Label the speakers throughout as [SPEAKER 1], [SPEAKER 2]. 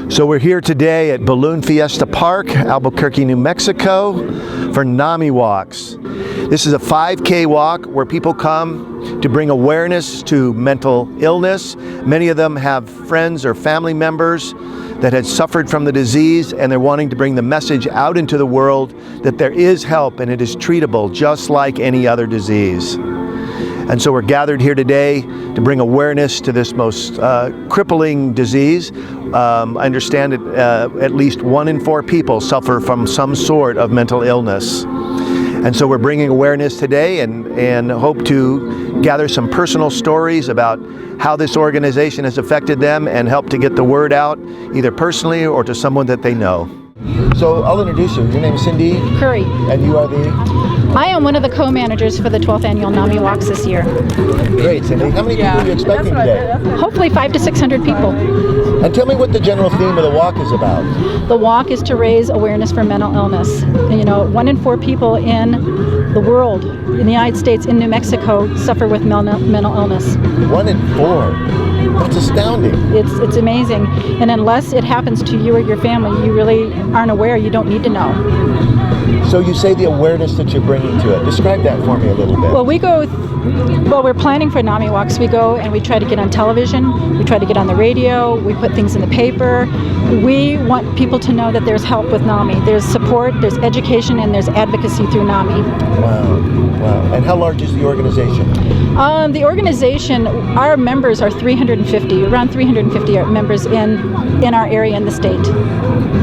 [SPEAKER 1] So we're here today at Balloon Fiesta Park, Albuquerque, New Mexico, for NAMI walks. This is a 5K walk where people come to bring awareness to mental illness. Many of them have friends or family members that had suffered from the disease, and they're wanting to bring the message out into the world that there is help and it is treatable just like any other disease. And so we're gathered here today to bring awareness to this most crippling disease. I understand that at least 1 in 4 people suffer from some sort of mental illness. And so we're bringing awareness today and hope to gather some personal stories about how this organization has affected them and help to get the word out, either personally or to someone that they know. So I'll introduce you. Your name is Cindy
[SPEAKER 2] Curry.
[SPEAKER 1] And you are the?
[SPEAKER 2] I am one of the co-managers for the 12th annual NAMI walks this year.
[SPEAKER 1] Great, Cindy. How many people are you expecting today?
[SPEAKER 2] Hopefully 500 to 600 people.
[SPEAKER 1] And tell me what the general theme of the walk is about.
[SPEAKER 2] The walk is to raise awareness for mental illness. You know, 1 in 4 people in the world, in the United States, in New Mexico, suffer with mental illness.
[SPEAKER 1] 1 in 4? That's astounding.
[SPEAKER 2] It's amazing. And unless it happens to you or your family, you really aren't aware. You don't need to know.
[SPEAKER 1] So you say the awareness that you're bringing to it. Describe that for me a little bit.
[SPEAKER 2] Well, we're planning for NAMI walks. We go and we try to get on television. We try to get on the radio. We put things in the paper. We want people to know that there's help with NAMI. There's support, there's education, and there's advocacy through NAMI.
[SPEAKER 1] Wow. And how large is the organization?
[SPEAKER 2] The organization, our members are 350, around 350 members in our area in the state.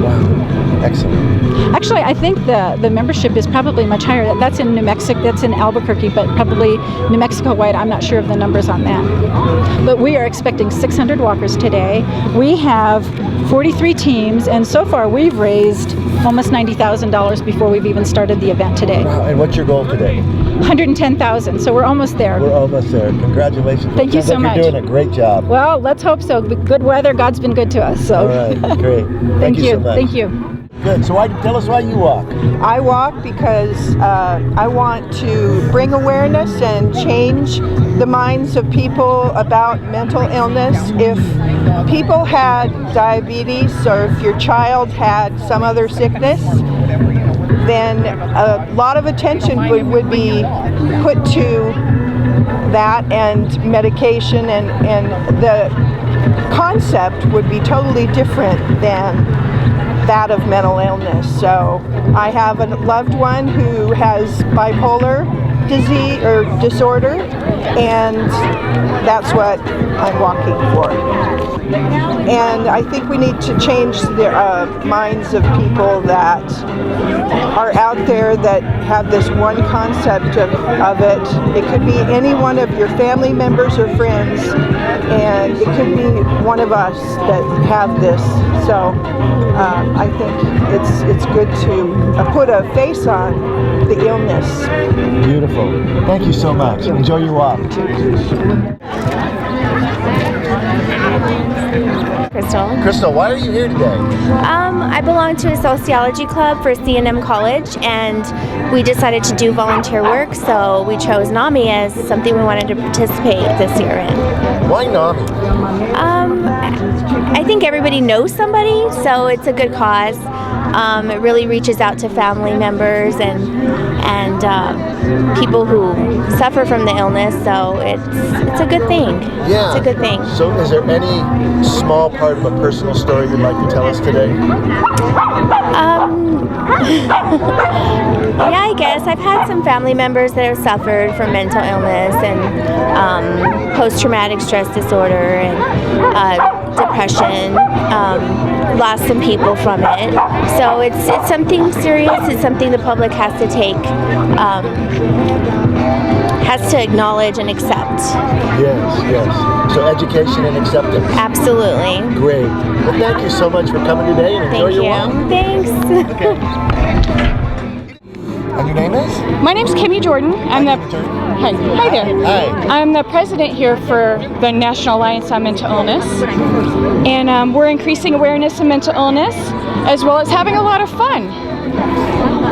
[SPEAKER 1] Wow. Excellent.
[SPEAKER 2] Actually, I think the membership is probably much higher. That's in New Mexico, that's in Albuquerque, but probably New Mexico wide. I'm not sure of the numbers on that. But we are expecting 600 walkers today. We have 43 teams, and so far we've raised almost $90,000 before we've even started the event today.
[SPEAKER 1] Wow. And what's your goal today?
[SPEAKER 2] 110,000, so we're almost there.
[SPEAKER 1] We're almost there. Congratulations.
[SPEAKER 2] Thank you so much.
[SPEAKER 1] You're doing a great job.
[SPEAKER 2] Well, let's hope so. Good weather, God's been good to us. So.
[SPEAKER 1] All right, great.
[SPEAKER 2] Thank
[SPEAKER 1] you so much.
[SPEAKER 2] Thank you.
[SPEAKER 1] Good. So tell us why you walk.
[SPEAKER 3] I walk because I want to bring awareness and change the minds of people about mental illness. If people had diabetes or if your child had some other sickness, then a lot of attention would be put to that and medication, and the concept would be totally different than that of mental illness. So I have a loved one who has bipolar disease or disorder, and that's what I'm walking for. And I think we need to change the minds of people that are out there that have this one concept of it. It could be any one of your family members or friends, and it could be one of us that have this. So I think it's good to put a face on the illness.
[SPEAKER 1] Beautiful. Thank you so much. Enjoy your walk. Crystal, why are you here today?
[SPEAKER 4] I belong to a sociology club for C&M College, and we decided to do volunteer work, so we chose NAMI as something we wanted to participate this year in.
[SPEAKER 1] Why NAMI?
[SPEAKER 4] I think everybody knows somebody, so it's a good cause. It really reaches out to family members and people who suffer from the illness, so it's a good thing.
[SPEAKER 1] Yeah.
[SPEAKER 4] It's a good thing.
[SPEAKER 1] So is there any small part of a personal story you'd like to tell us today?
[SPEAKER 4] Yeah, I guess. I've had some family members that have suffered from mental illness and post-traumatic stress disorder and depression, lost some people from it. So it's something serious. It's something the public has to take, has to acknowledge and accept.
[SPEAKER 1] Yes. So education and acceptance.
[SPEAKER 4] Absolutely.
[SPEAKER 1] Great. Well, thank you so much for coming today, and enjoy your walk.
[SPEAKER 4] Thanks.
[SPEAKER 1] Okay. And your name is?
[SPEAKER 5] My name's Kimmy Jordan. Hi there.
[SPEAKER 1] Hi.
[SPEAKER 5] I'm the president here for the National Alliance on Mental Illness, and we're increasing awareness of mental illness as well as having a lot of fun.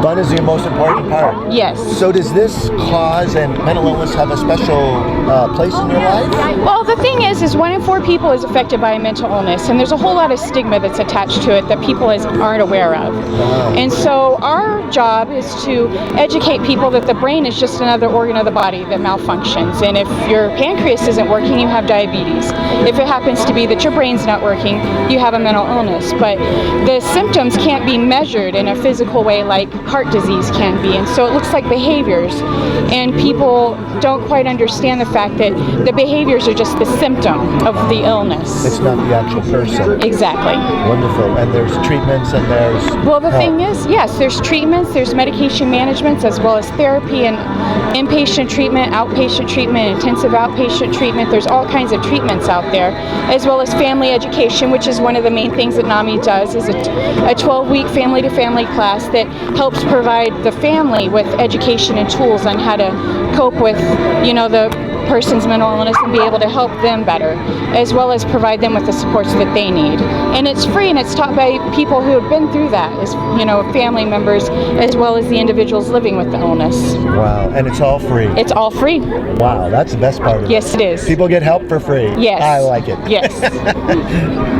[SPEAKER 1] Fun is the most important part.
[SPEAKER 5] Yes.
[SPEAKER 1] So does this cause and mental illness have a special place in your life?
[SPEAKER 5] Well, the thing is 1 in 4 people is affected by a mental illness, and there's a whole lot of stigma that's attached to it that people aren't aware of. And so our job is to educate people that the brain is just another organ of the body that malfunctions. And if your pancreas isn't working, you have diabetes. If it happens to be that your brain's not working, you have a mental illness. But the symptoms can't be measured in a physical way like heart disease can be. And so it looks like behaviors. And people don't quite understand the fact that the behaviors are just the symptom of the illness.
[SPEAKER 1] It's not the actual person.
[SPEAKER 5] Exactly.
[SPEAKER 1] Wonderful. And there's treatments and there's...
[SPEAKER 5] Well, the thing is, yes, there's treatments, there's medication managements, as well as therapy and inpatient treatment, outpatient treatment, intensive outpatient treatment. There's all kinds of treatments out there, as well as family education, which is one of the main things that NAMI does, is a 12-week family-to-family class that helps provide the family with education and tools on how to cope with, the person's mental illness and be able to help them better, as well as provide them with the supports that they need. And it's free, and it's taught by people who have been through that, as family members, as well as the individuals living with the illness.
[SPEAKER 1] Wow, and it's all free.
[SPEAKER 5] It's all free.
[SPEAKER 1] Wow, that's the best part of it.
[SPEAKER 5] Yes, it is.
[SPEAKER 1] People get help for free.
[SPEAKER 5] Yes.
[SPEAKER 1] I like it.
[SPEAKER 5] Yes.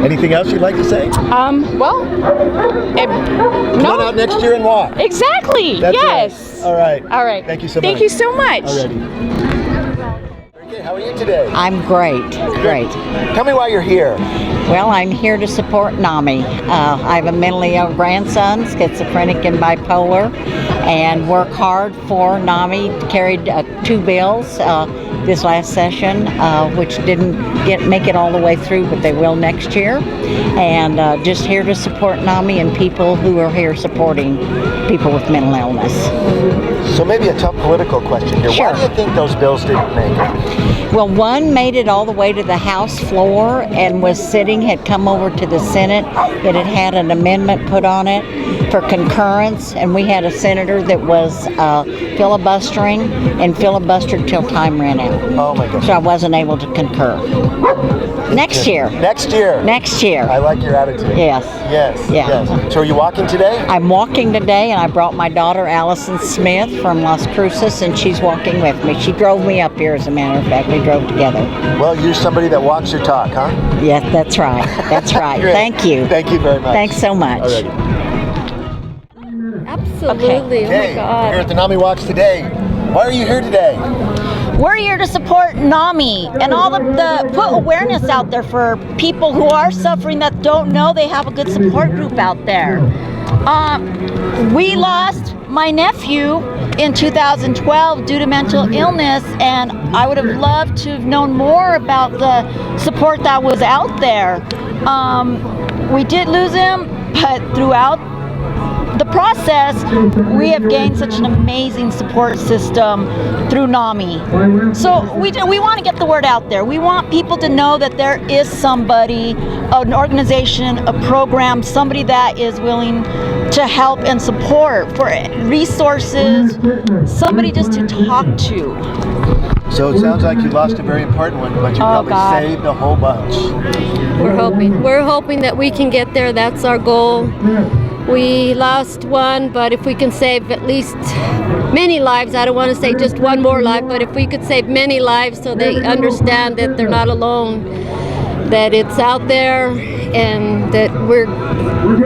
[SPEAKER 1] Anything else you'd like to say?
[SPEAKER 5] Come
[SPEAKER 1] on out next year and walk.
[SPEAKER 5] Exactly.
[SPEAKER 1] That's
[SPEAKER 5] yes.
[SPEAKER 1] Right. All right.
[SPEAKER 5] Thank
[SPEAKER 1] Thank you so much.
[SPEAKER 5] Thank you so much.
[SPEAKER 1] Alrighty. Okay, how are you today?
[SPEAKER 6] I'm great.
[SPEAKER 1] Tell me why you're here.
[SPEAKER 6] Well, I'm here to support NAMI. I have a mentally ill grandson, schizophrenic and bipolar, and work hard for NAMI. Carried 2 bills this last session, which didn't make it all the way through, but they will next year. And just here to support NAMI and people who are here supporting people with mental illness.
[SPEAKER 1] So maybe a tough political question here.
[SPEAKER 6] Sure.
[SPEAKER 1] Why do you think those bills didn't make it?
[SPEAKER 6] Well, one made it all the way to the House floor and was sitting, had come over to the Senate. It had had an amendment put on it for concurrence, and we had a senator that was filibustering and filibustered till time ran out.
[SPEAKER 1] Oh my goodness.
[SPEAKER 6] So I wasn't able to concur. Next year.
[SPEAKER 1] Next year.
[SPEAKER 6] Next year.
[SPEAKER 1] I like your attitude.
[SPEAKER 6] Yes.
[SPEAKER 1] Yes.
[SPEAKER 6] Yeah.
[SPEAKER 1] Yes. So are you walking today?
[SPEAKER 6] I'm walking today, and I brought my daughter Allison Smith from Las Cruces, and she's walking with me. She drove me up here, as a matter of fact. We drove together.
[SPEAKER 1] Well, you're somebody that walks your talk, huh?
[SPEAKER 6] Yes, that's right. That's right. Thank you.
[SPEAKER 1] Thank you very much.
[SPEAKER 6] Thanks so much.
[SPEAKER 1] Alrighty.
[SPEAKER 7] Absolutely.
[SPEAKER 1] Okay,
[SPEAKER 7] Oh my
[SPEAKER 1] we're
[SPEAKER 7] God.
[SPEAKER 1] here at the NAMI Walks today. Why are you here today?
[SPEAKER 8] We're here to support NAMI and all of the put awareness out there for people who are suffering that don't know they have a good support group out there. We lost my nephew in 2012 due to mental illness, and I would have loved to have known more about the support that was out there. We did lose him, but throughout the process, we have gained such an amazing support system through NAMI. So we want to get the word out there. We want people to know that there is somebody, an organization, a program, somebody that is willing to help and support, for resources, somebody just to talk to.
[SPEAKER 1] So it sounds like you lost a very important one, but you probably saved a whole bunch.
[SPEAKER 7] We're hoping that we can get there. That's our goal. We lost one, but if we can save at least many lives, I don't want to say just one more life, but if we could save many lives so they understand that they're not alone, that it's out there, and that we're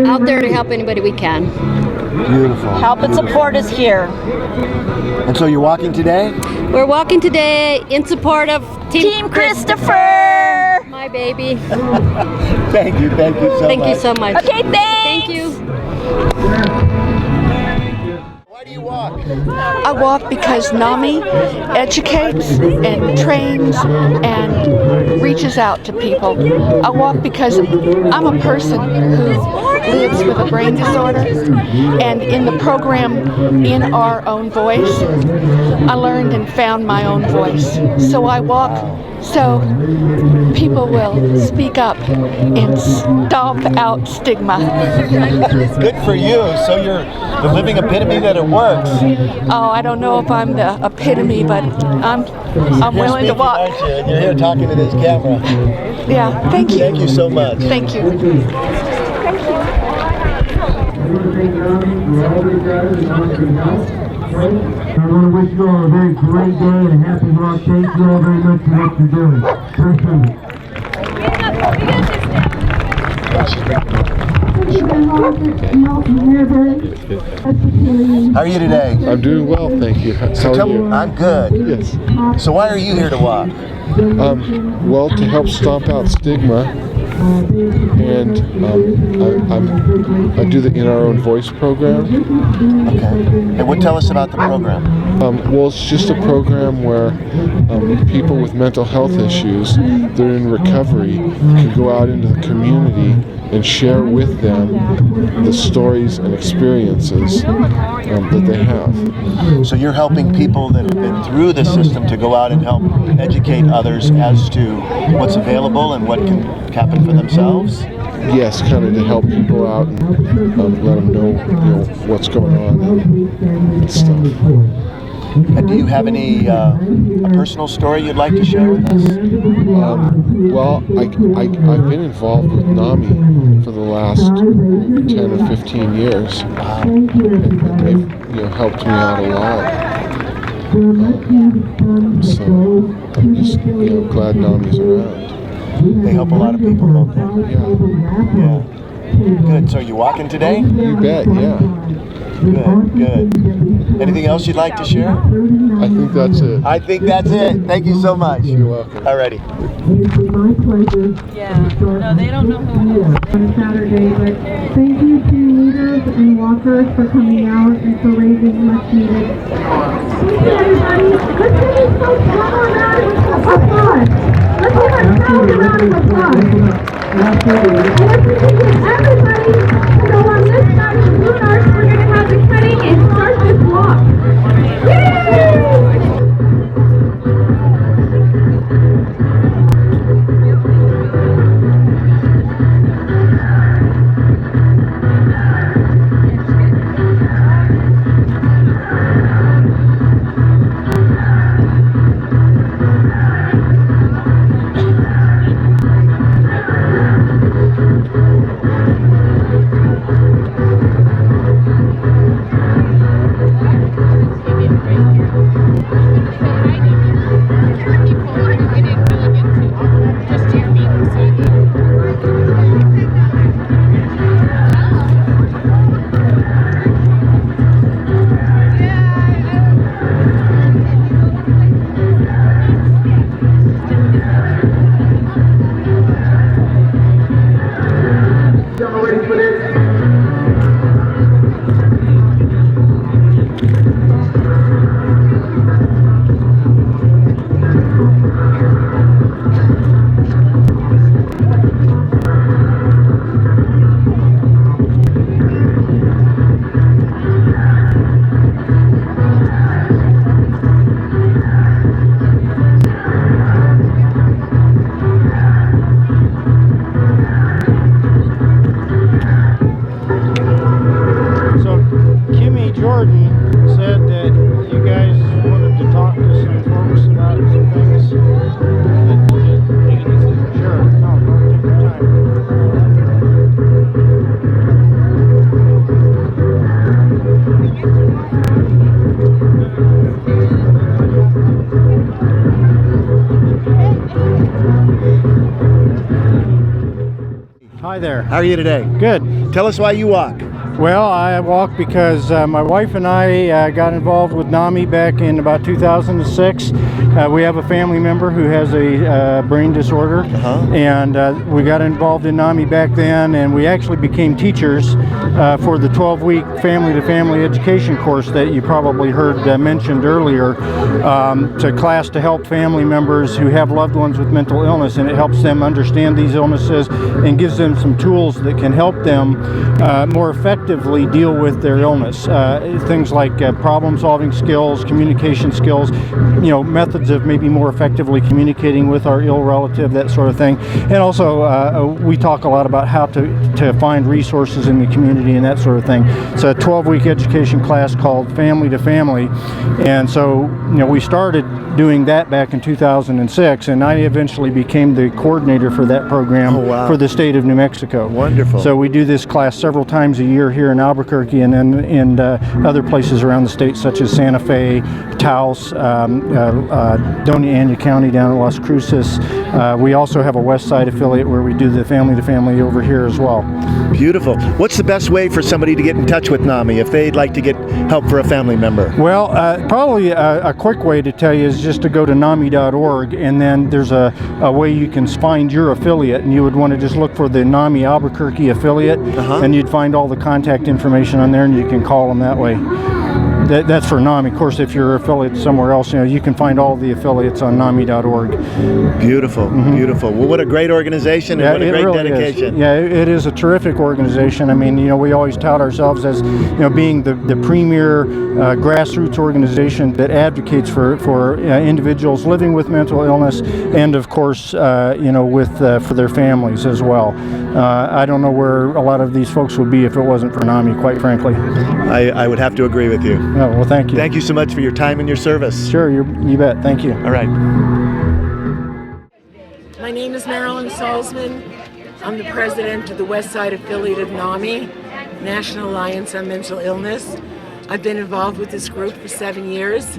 [SPEAKER 7] out there to help anybody we can.
[SPEAKER 1] Beautiful.
[SPEAKER 8] Help and support is here.
[SPEAKER 1] And so you're walking today?
[SPEAKER 7] We're walking today in support of
[SPEAKER 8] Team Christopher!
[SPEAKER 7] My baby.
[SPEAKER 1] Thank you so much.
[SPEAKER 7] Thank you so much.
[SPEAKER 8] Okay, thanks!
[SPEAKER 7] Thank you.
[SPEAKER 1] Why do you walk?
[SPEAKER 9] I walk because NAMI educates and trains and reaches out to people. I walk because I'm a person who lives with a brain disorder, and in the program In Our Own Voice, I learned and found my own voice. So I walk so people will speak up and stomp out stigma.
[SPEAKER 1] Good for you. So you're the living epitome that it works.
[SPEAKER 9] Oh, I don't know if I'm the epitome, but I'm willing to walk.
[SPEAKER 1] Aren't you? And you're here talking to this camera.
[SPEAKER 9] Yeah, thank you.
[SPEAKER 1] Thank you so much.
[SPEAKER 9] Thank you.
[SPEAKER 10] want to wish you all a very great day and a happy walk. Thank you all very much for what you're doing. Appreciate it.
[SPEAKER 1] How are you today?
[SPEAKER 11] I'm doing well, thank you. How are you?
[SPEAKER 1] I'm good.
[SPEAKER 11] Yes.
[SPEAKER 1] So why are you here to walk?
[SPEAKER 11] Well, to help stomp out stigma, and I do the In Our Own Voice program.
[SPEAKER 1] Okay. And tell us about the program.
[SPEAKER 11] Well, it's just a program where people with mental health issues that are in recovery can go out into the community and share with them the stories and experiences that they have.
[SPEAKER 1] So you're helping people that have been through the system to go out and help educate others as to what's available and what can happen for themselves?
[SPEAKER 11] Yes, kind of to help people out and let them know, what's going on and stuff.
[SPEAKER 1] And do you have any a personal story you'd like to share with us?
[SPEAKER 11] Well, I've been involved with NAMI for the last 10 or 15 years. And they've helped me out a lot. So I'm just glad NAMI's around.
[SPEAKER 1] They help a lot of people, don't they?
[SPEAKER 11] Yeah.
[SPEAKER 1] Good. So are you walking today?
[SPEAKER 11] You bet, yeah.
[SPEAKER 1] Good. Anything else you'd like to share?
[SPEAKER 11] I think that's it.
[SPEAKER 1] I think that's it. Thank you so much.
[SPEAKER 11] You're welcome.
[SPEAKER 1] Alrighty.
[SPEAKER 12] Yeah. No, they don't know who it is. On Saturday, but thank you to leaders and walkers for coming out and for raising much needed. Thank you, everybody. Let's give these folks one more round of applause. Let's give ourselves a round of applause. And if we can get everybody to go on this side of the Blue Arch, we're going to have the cutting and start this walk. Yay!
[SPEAKER 13] Hi there.
[SPEAKER 1] How are you today?
[SPEAKER 13] Good.
[SPEAKER 1] Tell us why you walk.
[SPEAKER 13] Well, I walk because my wife and I got involved with NAMI back in about 2006. We have a family member who has a brain disorder, and we got involved in NAMI back then, and we actually became teachers for the 12-week family-to-family education course that you probably heard mentioned earlier. It's a class to help family members who have loved ones with mental illness, and it helps them understand these illnesses and gives them some tools that can help them more effectively deal with their illness. Things like problem-solving skills, communication skills, methods of maybe more effectively communicating with our ill relative, that sort of thing. And also, we talk a lot about how to find resources in the community and that sort of thing. It's a 12-week education class called Family to Family, and so we started doing that back in 2006, and I eventually became the coordinator for that program for the state of New Mexico.
[SPEAKER 1] Wonderful.
[SPEAKER 13] So we do this class several times a year center here in Albuquerque, and then in other places around the state, such as Santa Fe, Taos, Doña Ana County down at Las Cruces. We also have a West Side affiliate where we do the family-to-family over here as well.
[SPEAKER 1] Beautiful. What's the best way for somebody to get in touch with NAMI if they'd like to get help for a family member?
[SPEAKER 13] Well, probably a quick way to tell you is just to go to NAMI.org, and then there's a way you can find your affiliate, and you would want to just look for the NAMI Albuquerque affiliate, and you'd find all the contact information on there, and you can call them that way. That's for NAMI. Of course, if you're affiliate somewhere else, you can find all the affiliates on NAMI.org.
[SPEAKER 1] Beautiful, beautiful. Well, what a great organization, and what a great
[SPEAKER 13] really
[SPEAKER 1] dedication.
[SPEAKER 13] Is. Yeah, it is a terrific organization. I mean, we always tout ourselves as, being the premier grassroots organization that advocates for individuals living with mental illness, and of course, for their families as well. I don't know where a lot of these folks would be if it wasn't for NAMI, quite frankly.
[SPEAKER 1] I would have to agree with you.
[SPEAKER 13] Oh, well, thank you.
[SPEAKER 1] Thank you so much for your time and your service.
[SPEAKER 13] Sure, you bet. Thank you.
[SPEAKER 1] All right.
[SPEAKER 14] My name is Marilyn Salzman. I'm the president of the West Side affiliate of NAMI, National Alliance on Mental Illness. I've been involved with this group for 7 years.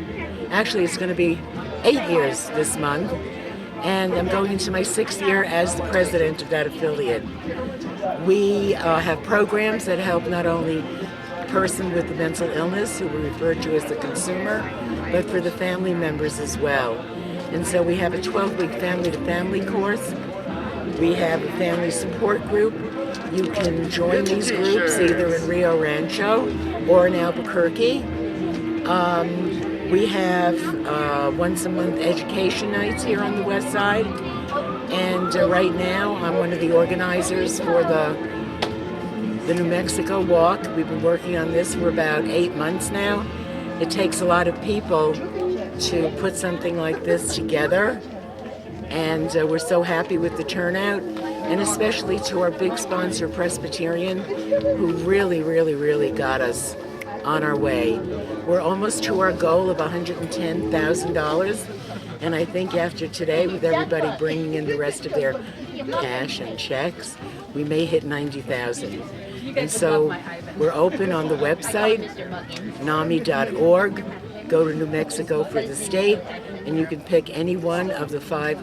[SPEAKER 14] Actually, it's going to be 8 years this month. And I'm going into my 6th year as the president of that affiliate. We have programs that help not only person with the mental illness, who we refer to as the consumer, but for the family members as well. And so we have a 12-week family-to-family course. We have a family support group. You can join these groups either in Rio Rancho or in Albuquerque. We have once-a-month education nights here on the West Side. And right now, I'm one of the organizers for the New Mexico Walk. We've been working on this for about 8 months now. It takes a lot of people to put something like this together, and we're so happy with the turnout, and especially to our big sponsor, Presbyterian, who really got us on our way. We're almost to our goal of $110,000, and I think after today, with everybody bringing in the rest of their cash and checks, we may hit $90,000. And so we're open on the website, NAMI.org. Go to New Mexico for the state, and you can pick any one of the 4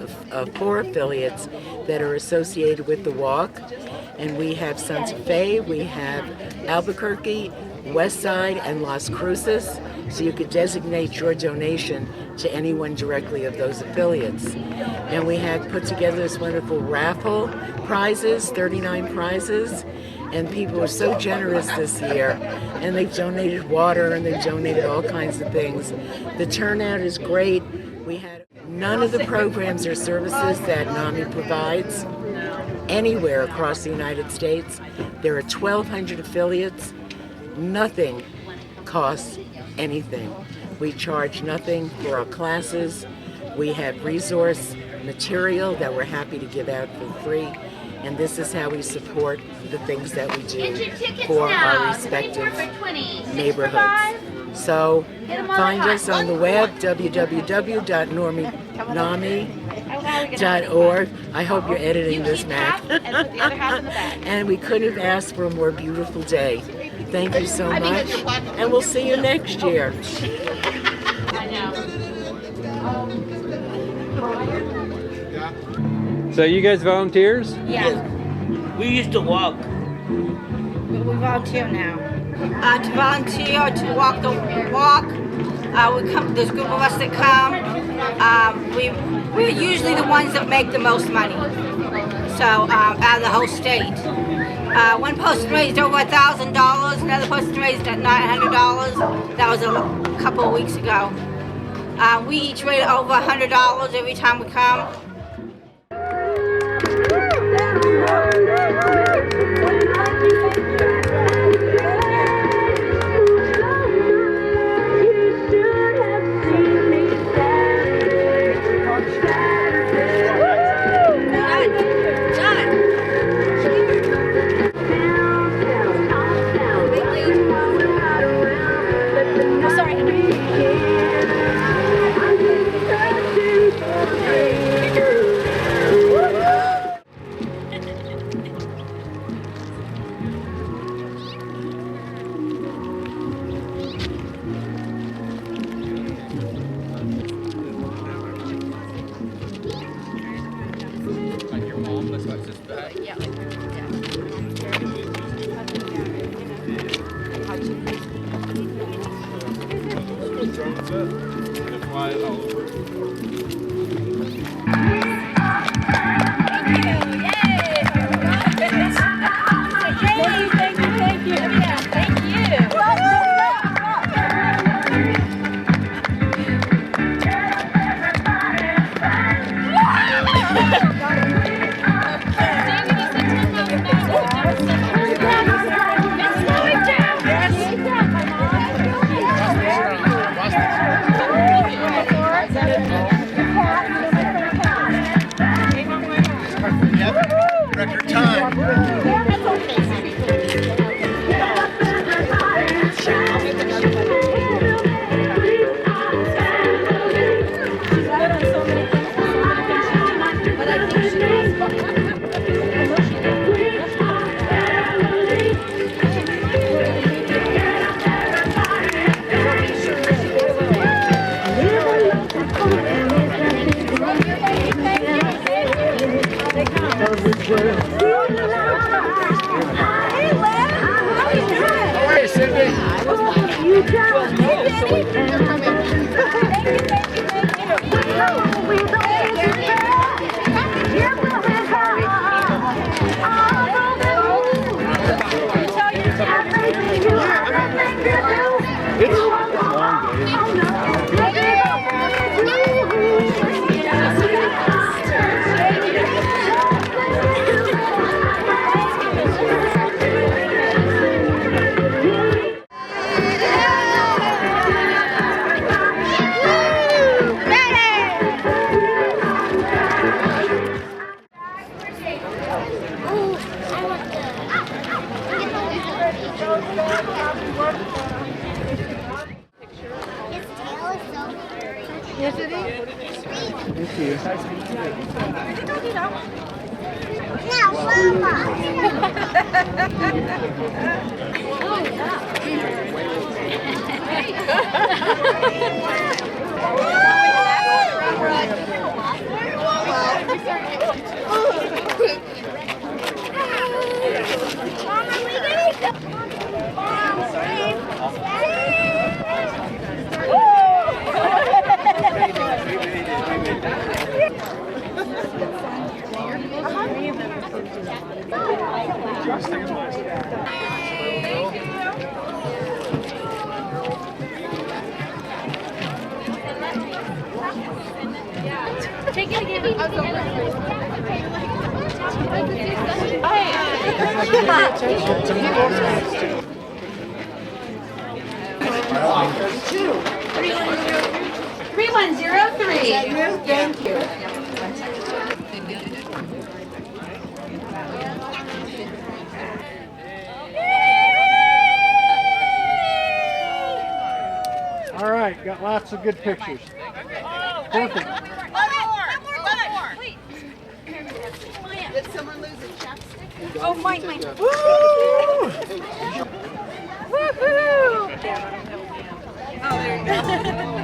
[SPEAKER 14] affiliates that are associated with the walk. And we have Santa Fe, we have Albuquerque, West Side, and Las Cruces. So you could designate your donation to anyone directly of those affiliates. And we have put together this wonderful raffle prizes, 39 prizes. And people were so generous this year, and they donated water, and they donated all kinds of things. The turnout is great. We had none of the programs or services that NAMI provides anywhere across the United States. There are 1,200 affiliates. Nothing costs anything. We charge nothing for our classes. We have resource material that we're happy to give out for free. And this is how we support the things that we do for our respective neighborhoods. So find us on the web, www.nami.org. I hope you're editing this, Mac. And we couldn't have asked for a more beautiful day. Thank you so much, and we'll see you next year.
[SPEAKER 15] So you guys volunteers?
[SPEAKER 16] Yeah. We used to walk.
[SPEAKER 17] We volunteer now. To volunteer, to walk the walk. We come. There's a group of us that come. We're usually the ones that make the most money. So out of the whole state. One person raised over $1,000. Another person raised $900. That was a couple of weeks ago. We each raise over $100 every time we come.
[SPEAKER 15] Fly it all over.
[SPEAKER 1] Record time.
[SPEAKER 12] Yes, it is.
[SPEAKER 13] Thank you.
[SPEAKER 12] Now,
[SPEAKER 18] Take it again.
[SPEAKER 12] Three 3103.
[SPEAKER 3] Thank you.
[SPEAKER 13] All right, got lots of good pictures. Perfect.
[SPEAKER 12] Did someone lose a chapstick? Oh, mine.
[SPEAKER 3] Woo! Woohoo! Oh, there you go.